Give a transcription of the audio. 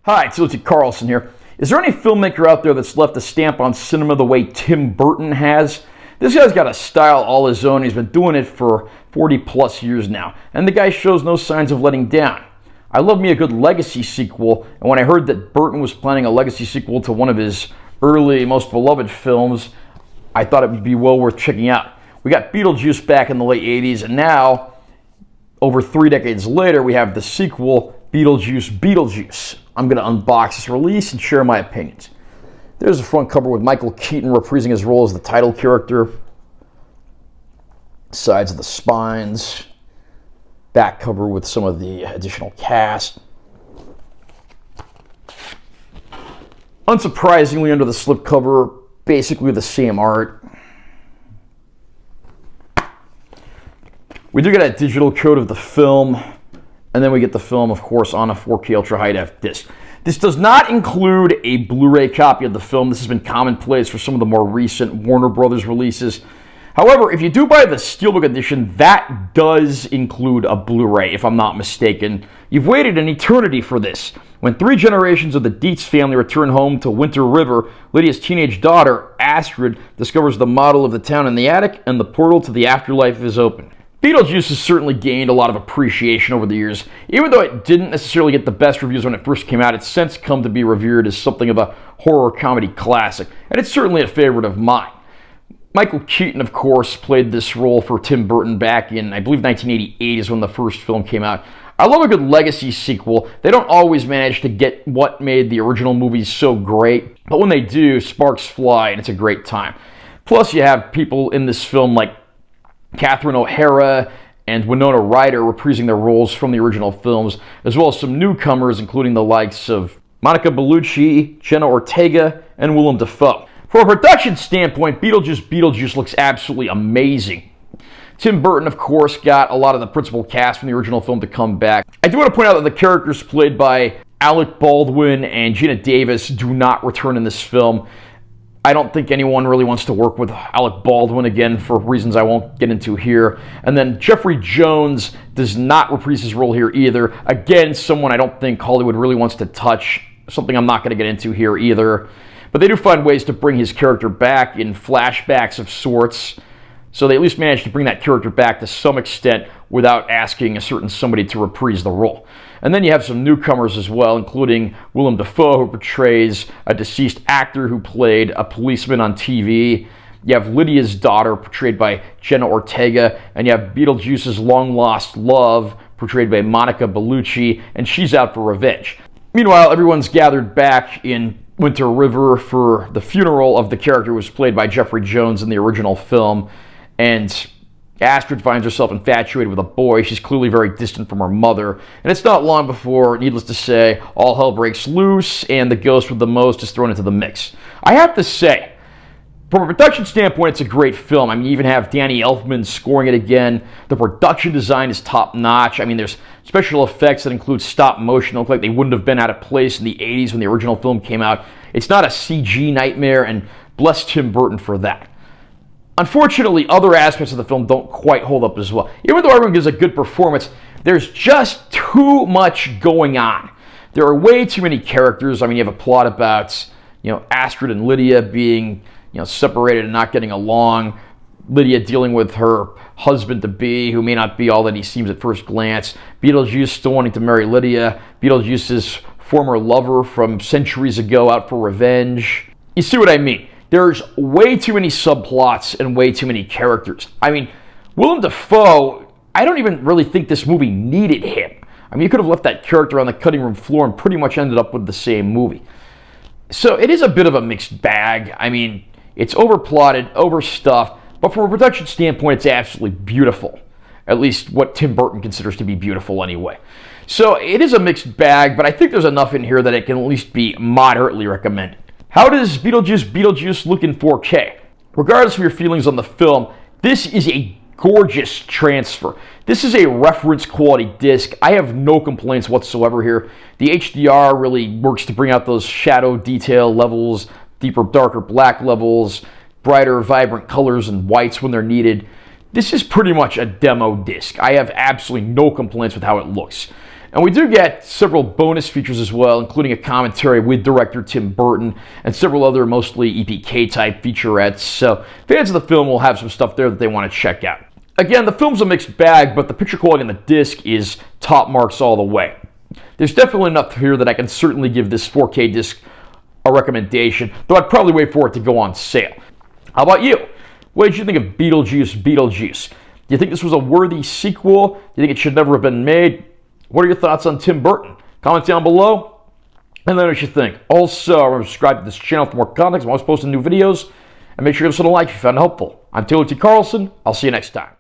Hi, it's Lucy Carlson here. Is there any filmmaker out there that's left a stamp on cinema the way Tim Burton has? This guy's got a style all his own. He's been doing it for 40 plus years now, and the guy shows no signs of letting down. I love me a good legacy sequel, and when I heard that Burton was planning a legacy sequel to one of his early, most beloved films, I thought it would be well worth checking out. We got Beetlejuice back in the late 80s, and now, over 3 decades later, we have the sequel, Beetlejuice Beetlejuice. I'm going to unbox this release and share my opinions. There's the front cover with Michael Keaton reprising his role as the title character. Sides of the spines. Back cover with some of the additional cast. Unsurprisingly, under the slipcover, basically the same art. We do get a digital code of the film, and then we get the film, of course, on a 4K Ultra High Def disc. This does not include a Blu-ray copy of the film. This has been commonplace for some of the more recent Warner Brothers releases. However, if you do buy the Steelbook edition, that does include a Blu-ray, if I'm not mistaken. You've waited an eternity for this. When 3 generations of the Dietz family return home to Winter River, Lydia's teenage daughter, Astrid, discovers the model of the town in the attic, and the portal to the afterlife is open. Beetlejuice has certainly gained a lot of appreciation over the years. Even though it didn't necessarily get the best reviews when it first came out, it's since come to be revered as something of a horror comedy classic, and it's certainly a favorite of mine. Michael Keaton, of course, played this role for Tim Burton back in, I believe, 1988 is when the first film came out. I love a good legacy sequel. They don't always manage to get what made the original movies so great, but when they do, sparks fly, and it's a great time. Plus, you have people in this film like Catherine O'Hara and Winona Ryder reprising their roles from the original films, as well as some newcomers, including the likes of Monica Bellucci, Jenna Ortega, and Willem Dafoe. From a production standpoint, Beetlejuice Beetlejuice looks absolutely amazing. Tim Burton, of course, got a lot of the principal cast from the original film to come back. I do want to point out that the characters played by Alec Baldwin and Gina Davis do not return in this film. I don't think anyone really wants to work with Alec Baldwin again for reasons I won't get into here. And then Jeffrey Jones does not reprise his role here either. Again, someone I don't think Hollywood really wants to touch, something I'm not going to get into here either. But they do find ways to bring his character back in flashbacks of sorts. So they at least managed to bring that character back to some extent without asking a certain somebody to reprise the role. And then you have some newcomers as well, including Willem Dafoe, who portrays a deceased actor who played a policeman on TV. You have Lydia's daughter, portrayed by Jenna Ortega. And you have Beetlejuice's long-lost love, portrayed by Monica Bellucci, and she's out for revenge. Meanwhile, everyone's gathered back in Winter River for the funeral of the character who was played by Jeffrey Jones in the original film. And Astrid finds herself infatuated with a boy. She's clearly very distant from her mother. And it's not long before, needless to say, all hell breaks loose and the ghost with the most is thrown into the mix. I have to say, from a production standpoint, it's a great film. I mean, you even have Danny Elfman scoring it again. The production design is top-notch. I mean, there's special effects that include stop motion. They look like they wouldn't have been out of place in the 80s when the original film came out. It's not a CG nightmare, and bless Tim Burton for that. Unfortunately, other aspects of the film don't quite hold up as well. Even though everyone gives a good performance, there's just too much going on. There are way too many characters. I mean, you have a plot about, Astrid and Lydia being, separated and not getting along. Lydia dealing with her husband-to-be, who may not be all that he seems at first glance. Beetlejuice still wanting to marry Lydia. Beetlejuice's former lover from centuries ago out for revenge. You see what I mean? There's way too many subplots and way too many characters. I mean, Willem Dafoe, I don't even really think this movie needed him. I mean, you could have left that character on the cutting room floor and pretty much ended up with the same movie. So it is a bit of a mixed bag. I mean, it's overplotted, overstuffed, but from a production standpoint, it's absolutely beautiful. At least what Tim Burton considers to be beautiful anyway. So it is a mixed bag, but I think there's enough in here that it can at least be moderately recommended. How does Beetlejuice Beetlejuice look in 4K? Regardless of your feelings on the film, this is a gorgeous transfer. This is a reference quality disc. I have no complaints whatsoever here. The HDR really works to bring out those shadow detail levels, deeper, darker black levels, brighter, vibrant colors and whites when they're needed. This is pretty much a demo disc. I have absolutely no complaints with how it looks. And we do get several bonus features as well, including a commentary with director Tim Burton and several other mostly EPK-type featurettes. So fans of the film will have some stuff there that they want to check out. Again, the film's a mixed bag, but the picture quality on the disc is top marks all the way. There's definitely enough here that I can certainly give this 4K disc a recommendation, though I'd probably wait for it to go on sale. How about you? What did you think of Beetlejuice Beetlejuice? Do you think this was a worthy sequel? Do you think it should never have been made? What are your thoughts on Tim Burton? Comment down below and let me know what you think. Also, remember to subscribe to this channel for more content. I'm always posting new videos. And make sure you give us a like if you found it helpful. I'm Taylor T. Carlson. I'll see you next time.